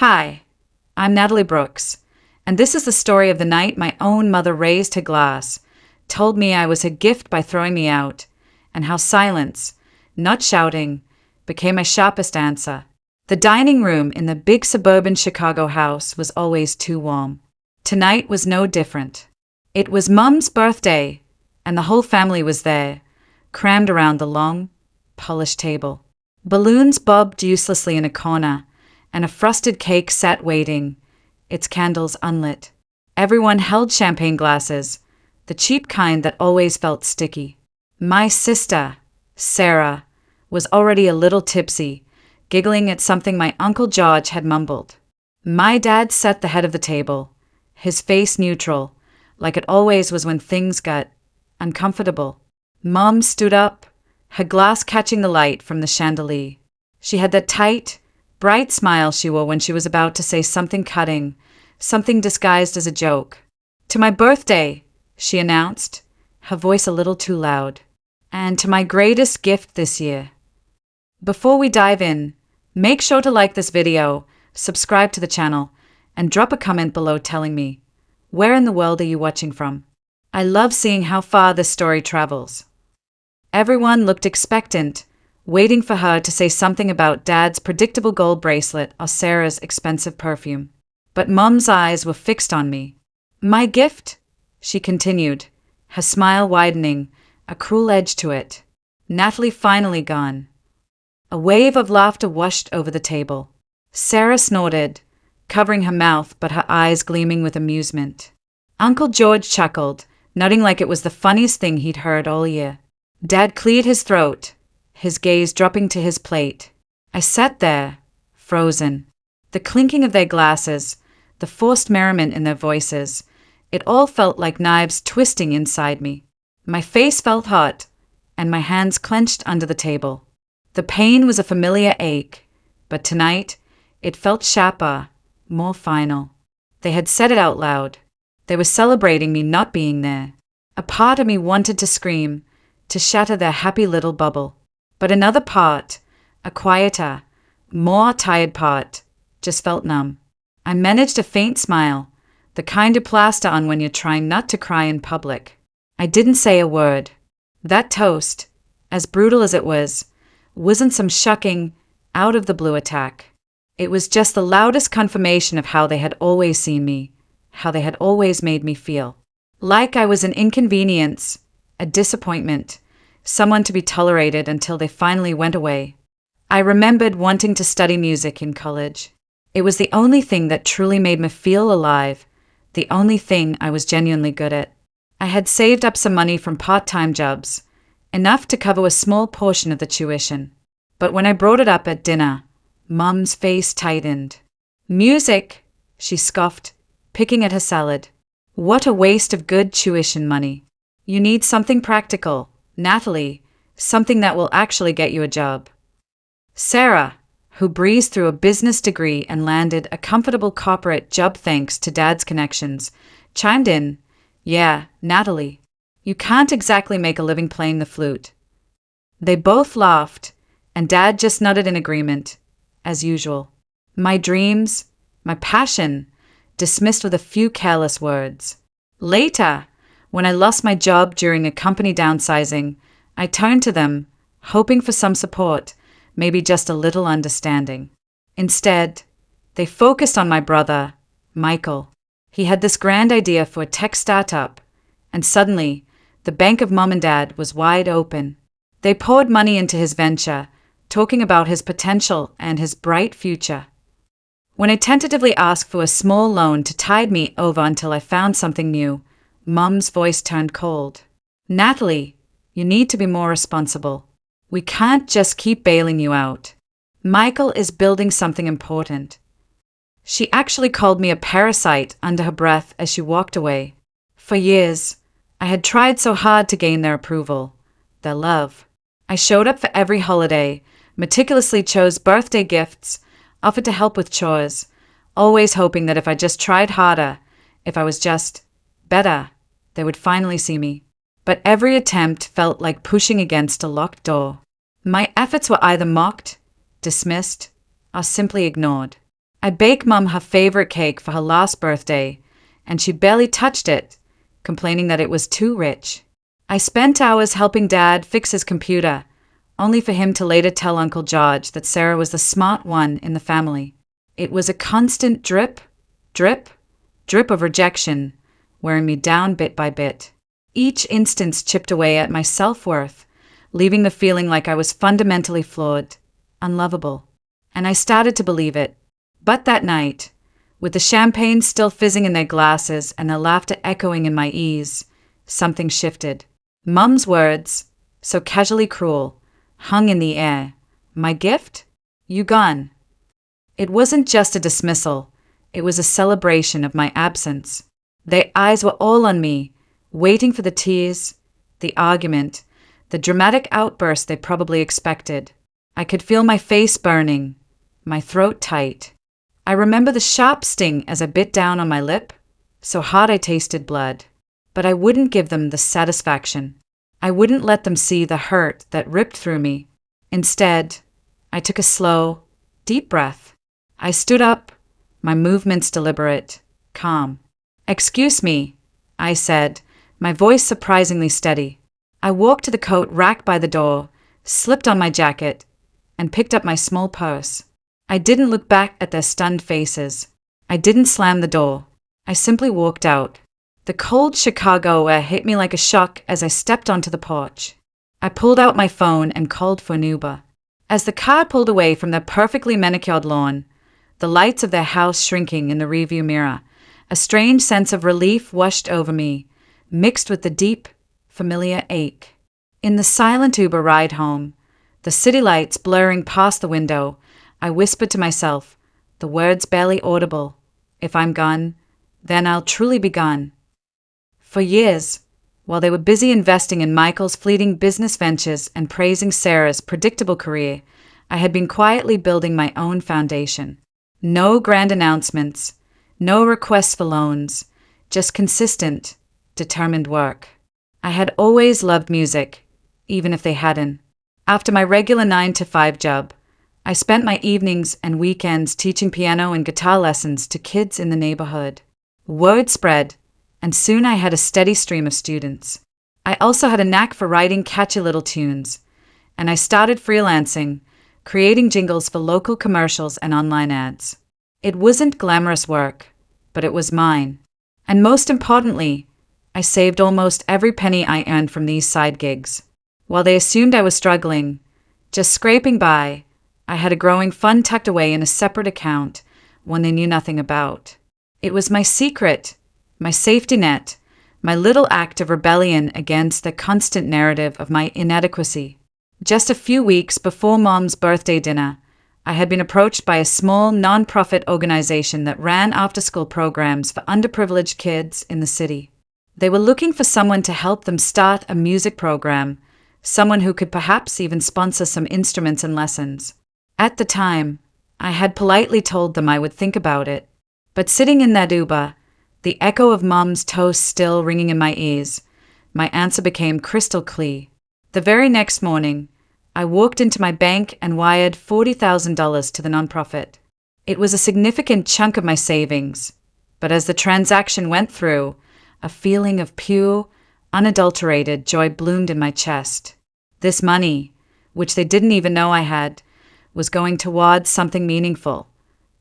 Hi, I'm Natalie Brooks, and this is the story of the night my own mother raised her glass, told me I was her gift by throwing me out, and how silence, not shouting, became my sharpest answer. The dining room in the big suburban Chicago house was always too warm. Tonight was no different. It was Mum's birthday, and the whole family was there, crammed around the long, polished table. Balloons bobbed uselessly in a corner, and a frosted cake sat waiting, its candles unlit. Everyone held champagne glasses, the cheap kind that always felt sticky. My sister, Sarah, was already a little tipsy, giggling at something my Uncle George had mumbled. My dad sat the head of the table, his face neutral, like it always was when things got uncomfortable. Mom stood up, her glass catching the light from the chandelier. She had that tight, bright smile she wore when she was about to say something cutting, something disguised as a joke. "To my birthday," she announced, her voice a little too loud. "And to my greatest gift this year." Before we dive in, make sure to like this video, subscribe to the channel, and drop a comment below telling me, where in the world are you watching from? I love seeing how far this story travels. Everyone looked expectant, waiting for her to say something about Dad's predictable gold bracelet or Sarah's expensive perfume. But Mum's eyes were fixed on me. "My gift?" she continued, her smile widening, a cruel edge to it. Natalie finally gone. A wave of laughter washed over the table. Sarah snorted, covering her mouth but her eyes gleaming with amusement. Uncle George chuckled, nodding like it was the funniest thing he'd heard all year. Dad cleared his throat, his gaze dropping to his plate. I sat there, frozen. The clinking of their glasses, the forced merriment in their voices, it all felt like knives twisting inside me. My face felt hot, and my hands clenched under the table. The pain was a familiar ache, but tonight it felt sharper, more final. They had said it out loud. They were celebrating me not being there. A part of me wanted to scream, to shatter their happy little bubble. But another part, a quieter, more tired part, just felt numb. I managed a faint smile, the kind you plaster on when you're trying not to cry in public. I didn't say a word. That toast, as brutal as it was, wasn't some shucking, out-of-the-blue attack. It was just the loudest confirmation of how they had always seen me, how they had always made me feel. Like I was an inconvenience, a disappointment, someone to be tolerated until they finally went away. I remembered wanting to study music in college. It was the only thing that truly made me feel alive, the only thing I was genuinely good at. I had saved up some money from part-time jobs, enough to cover a small portion of the tuition. But when I brought it up at dinner, Mum's face tightened. "Music," she scoffed, picking at her salad. "What a waste of good tuition money. You need something practical, Natalie, something that will actually get you a job." Sarah, who breezed through a business degree and landed a comfortable corporate job thanks to Dad's connections, chimed in, "Yeah, Natalie, you can't exactly make a living playing the flute." They both laughed, and Dad just nodded in agreement, as usual. My dreams, my passion, dismissed with a few careless words. Later, when I lost my job during a company downsizing, I turned to them, hoping for some support, maybe just a little understanding. Instead, they focused on my brother, Michael. He had this grand idea for a tech startup, and suddenly, the bank of Mom and Dad was wide open. They poured money into his venture, talking about his potential and his bright future. When I tentatively asked for a small loan to tide me over until I found something new, Mum's voice turned cold. "Natalie, you need to be more responsible. We can't just keep bailing you out. Michael is building something important." She actually called me a parasite under her breath as she walked away. For years, I had tried so hard to gain their approval, their love. I showed up for every holiday, meticulously chose birthday gifts, offered to help with chores, always hoping that if I just tried harder, if I was just better, they would finally see me. But every attempt felt like pushing against a locked door. My efforts were either mocked, dismissed, or simply ignored. I'd bake Mum her favorite cake for her last birthday, and she barely touched it, complaining that it was too rich. I spent hours helping Dad fix his computer, only for him to later tell Uncle George that Sarah was the smart one in the family. It was a constant drip, drip, drip of rejection, wearing me down bit by bit. Each instance chipped away at my self-worth, leaving the feeling like I was fundamentally flawed, unlovable. And I started to believe it. But that night, with the champagne still fizzing in their glasses and their laughter echoing in my ears, something shifted. Mum's words, so casually cruel, hung in the air. My gift? You gone. It wasn't just a dismissal, it was a celebration of my absence. Their eyes were all on me, waiting for the tears, the argument, the dramatic outburst they probably expected. I could feel my face burning, my throat tight. I remember the sharp sting as I bit down on my lip, so hard I tasted blood. But I wouldn't give them the satisfaction. I wouldn't let them see the hurt that ripped through me. Instead, I took a slow, deep breath. I stood up, my movements deliberate, calm. "Excuse me," I said, my voice surprisingly steady. I walked to the coat rack by the door, slipped on my jacket, and picked up my small purse. I didn't look back at their stunned faces. I didn't slam the door. I simply walked out. The cold Chicago air hit me like a shock as I stepped onto the porch. I pulled out my phone and called for an Uber. As the car pulled away from their perfectly manicured lawn, the lights of their house shrinking in the rearview mirror, a strange sense of relief washed over me, mixed with the deep, familiar ache. In the silent Uber ride home, the city lights blurring past the window, I whispered to myself, the words barely audible, "If I'm gone, then I'll truly be gone." For years, while they were busy investing in Michael's fleeting business ventures and praising Sarah's predictable career, I had been quietly building my own foundation. No grand announcements, no requests for loans, just consistent, determined work. I had always loved music, even if they hadn't. After my regular 9-to-5 job, I spent my evenings and weekends teaching piano and guitar lessons to kids in the neighborhood. Word spread, and soon I had a steady stream of students. I also had a knack for writing catchy little tunes, and I started freelancing, creating jingles for local commercials and online ads. It wasn't glamorous work, but it was mine. And most importantly, I saved almost every penny I earned from these side gigs. While they assumed I was struggling, just scraping by, I had a growing fund tucked away in a separate account, one they knew nothing about. It was my secret, my safety net, my little act of rebellion against the constant narrative of my inadequacy. Just a few weeks before Mom's birthday dinner, I had been approached by a small non-profit organization that ran after-school programs for underprivileged kids in the city. They were looking for someone to help them start a music program, someone who could perhaps even sponsor some instruments and lessons. At the time, I had politely told them I would think about it, but sitting in that Uber, the echo of Mom's toast still ringing in my ears, my answer became crystal clear. The very next morning, I walked into my bank and wired $40,000 to the nonprofit. It was a significant chunk of my savings, but as the transaction went through, a feeling of pure, unadulterated joy bloomed in my chest. This money, which they didn't even know I had, was going towards something meaningful,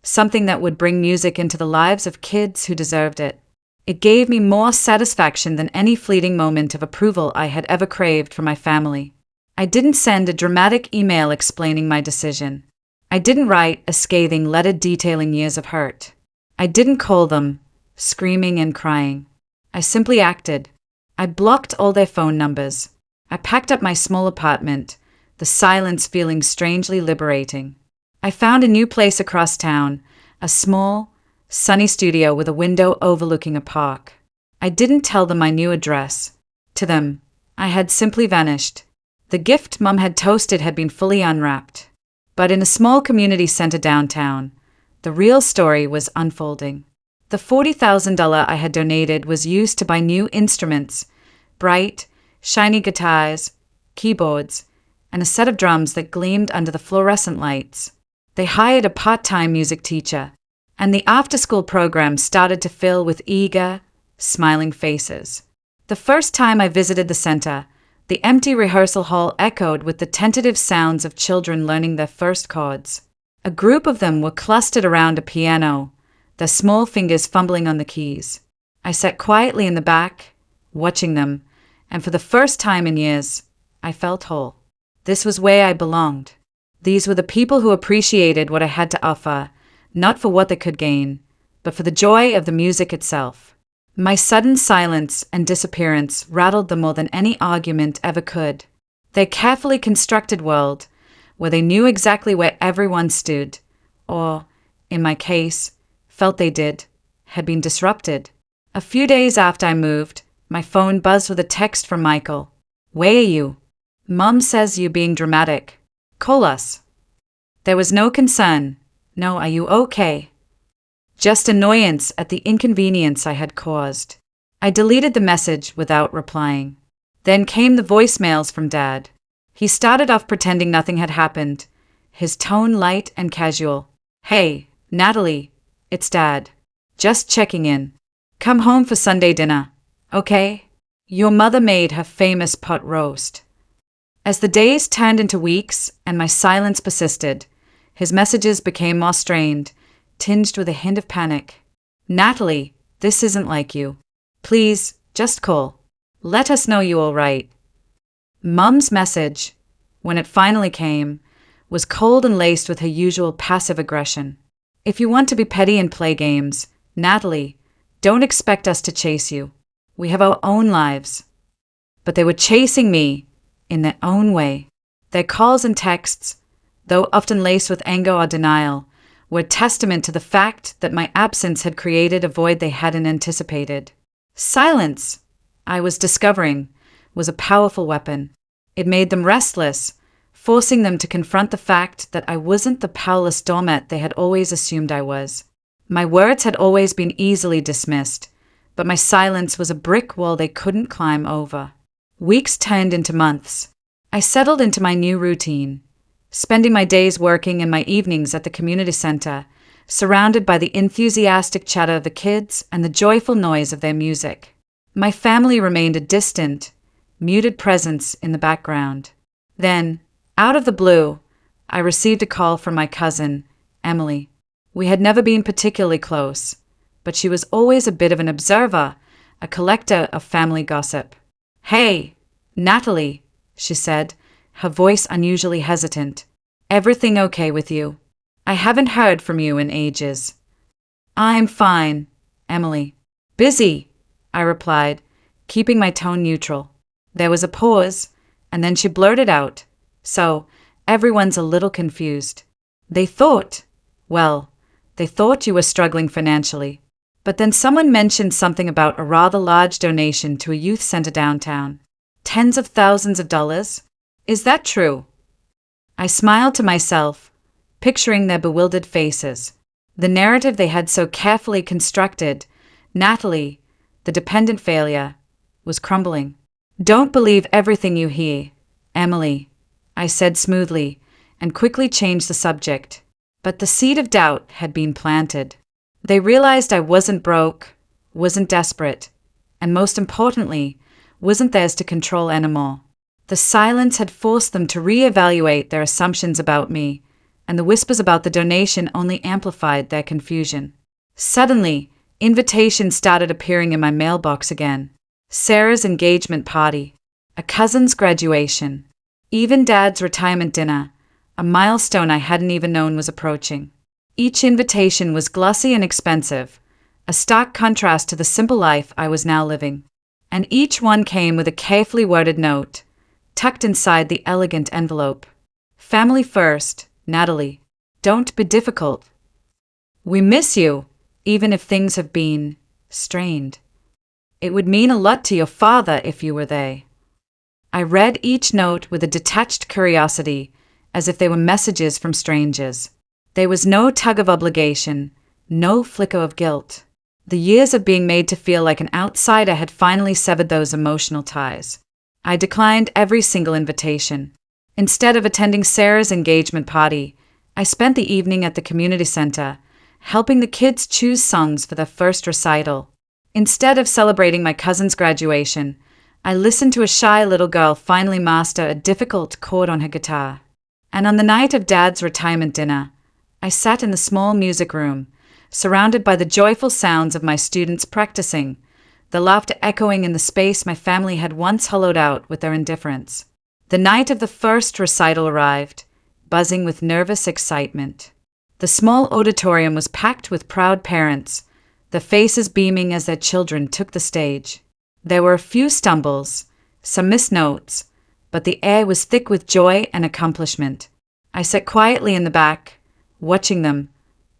something that would bring music into the lives of kids who deserved it. It gave me more satisfaction than any fleeting moment of approval I had ever craved from my family. I didn't send a dramatic email explaining my decision. I didn't write a scathing letter detailing years of hurt. I didn't call them, screaming and crying. I simply acted. I blocked all their phone numbers. I packed up my small apartment, the silence feeling strangely liberating. I found a new place across town, a small, sunny studio with a window overlooking a park. I didn't tell them my new address. To them, I had simply vanished. The gift Mum had toasted had been fully unwrapped. But in a small community center downtown, the real story was unfolding. The $40,000 I had donated was used to buy new instruments, bright, shiny guitars, keyboards, and a set of drums that gleamed under the fluorescent lights. They hired a part-time music teacher, and the after-school program started to fill with eager, smiling faces. The first time I visited the center, the empty rehearsal hall echoed with the tentative sounds of children learning their first chords. A group of them were clustered around a piano, their small fingers fumbling on the keys. I sat quietly in the back, watching them, and for the first time in years, I felt whole. This was where I belonged. These were the people who appreciated what I had to offer, not for what they could gain, but for the joy of the music itself. My sudden silence and disappearance rattled them more than any argument ever could. Their carefully constructed world, where they knew exactly where everyone stood, or, in my case, felt they did, had been disrupted. A few days after I moved, my phone buzzed with a text from Michael. "Where are you? Mom says you're being dramatic. Call us." There was no concern. No, "Are you okay?" Just annoyance at the inconvenience I had caused. I deleted the message without replying. Then came the voicemails from Dad. He started off pretending nothing had happened, his tone light and casual. "Hey, Natalie, it's Dad. Just checking in. Come home for Sunday dinner, okay? Your mother made her famous pot roast." As the days turned into weeks and my silence persisted, his messages became more strained, tinged with a hint of panic. "Natalie, this isn't like you. Please, just call. Let us know you're all right." Mum's message, when it finally came, was cold and laced with her usual passive aggression. "If you want to be petty and play games, Natalie, don't expect us to chase you. We have our own lives." But they were chasing me in their own way. Their calls and texts, though often laced with anger or denial, were a testament to the fact that my absence had created a void they hadn't anticipated. Silence, I was discovering, was a powerful weapon. It made them restless, forcing them to confront the fact that I wasn't the powerless doormat they had always assumed I was. My words had always been easily dismissed, but my silence was a brick wall they couldn't climb over. Weeks turned into months. I settled into my new routine, spending my days working and my evenings at the community center, surrounded by the enthusiastic chatter of the kids and the joyful noise of their music. My family remained a distant, muted presence in the background. Then, out of the blue, I received a call from my cousin, Emily. We had never been particularly close, but she was always a bit of an observer, a collector of family gossip. "Hey, Natalie," she said, her voice unusually hesitant. "Everything okay with you? I haven't heard from you in ages." "I'm fine, Emily." "Busy," I replied, keeping my tone neutral. There was a pause, and then she blurted out, "So, everyone's a little confused. They thought you were struggling financially. But then someone mentioned something about a rather large donation to a youth center downtown. Tens of thousands of dollars? Is that true?" I smiled to myself, picturing their bewildered faces. The narrative they had so carefully constructed, Natalie, the dependent failure, was crumbling. "Don't believe everything you hear, Emily," I said smoothly, and quickly changed the subject. But the seed of doubt had been planted. They realized I wasn't broke, wasn't desperate, and most importantly, wasn't theirs to control anymore. The silence had forced them to reevaluate their assumptions about me, and the whispers about the donation only amplified their confusion. Suddenly, invitations started appearing in my mailbox again. Sarah's engagement party, a cousin's graduation, even Dad's retirement dinner, a milestone I hadn't even known was approaching. Each invitation was glossy and expensive, a stark contrast to the simple life I was now living. And each one came with a carefully worded note, tucked inside the elegant envelope. "Family first, Natalie. Don't be difficult. We miss you, even if things have been strained. It would mean a lot to your father if you were there." I read each note with a detached curiosity, as if they were messages from strangers. There was no tug of obligation, no flicker of guilt. The years of being made to feel like an outsider had finally severed those emotional ties. I declined every single invitation. Instead of attending Sarah's engagement party, I spent the evening at the community center, helping the kids choose songs for their first recital. Instead of celebrating my cousin's graduation, I listened to a shy little girl finally master a difficult chord on her guitar. And on the night of Dad's retirement dinner, I sat in the small music room, surrounded by the joyful sounds of my students practicing, the laughter echoing in the space my family had once hollowed out with their indifference. The night of the first recital arrived, buzzing with nervous excitement. The small auditorium was packed with proud parents, their faces beaming as their children took the stage. There were a few stumbles, some missed notes, but the air was thick with joy and accomplishment. I sat quietly in the back, watching them,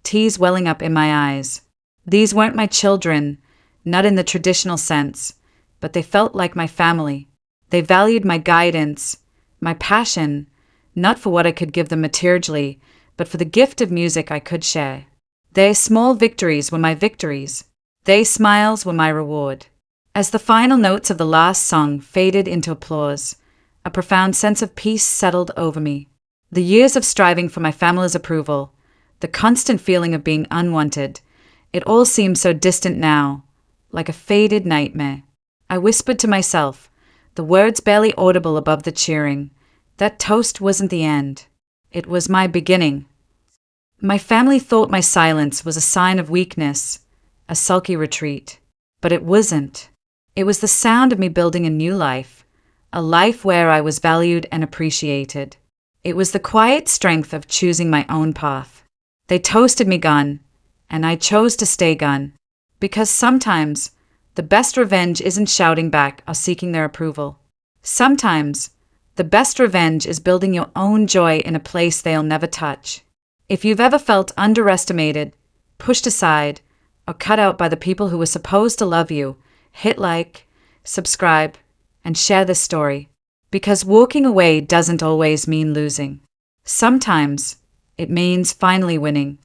tears welling up in my eyes. These weren't my children, not in the traditional sense, but they felt like my family. They valued my guidance, my passion, not for what I could give them materially, but for the gift of music I could share. Their small victories were my victories. Their smiles were my reward. As the final notes of the last song faded into applause, a profound sense of peace settled over me. The years of striving for my family's approval, the constant feeling of being unwanted, it all seemed so distant now, like a faded nightmare. I whispered to myself, the words barely audible above the cheering, that toast wasn't the end. It was my beginning. My family thought my silence was a sign of weakness, a sulky retreat. But it wasn't. It was the sound of me building a new life, a life where I was valued and appreciated. It was the quiet strength of choosing my own path. They toasted me Gun, and I chose to stay Gun, because sometimes the best revenge isn't shouting back or seeking their approval. Sometimes the best revenge is building your own joy in a place they'll never touch. If you've ever felt underestimated, pushed aside, or cut out by the people who were supposed to love you, hit like, subscribe, and share this story. Because walking away doesn't always mean losing. Sometimes it means finally winning.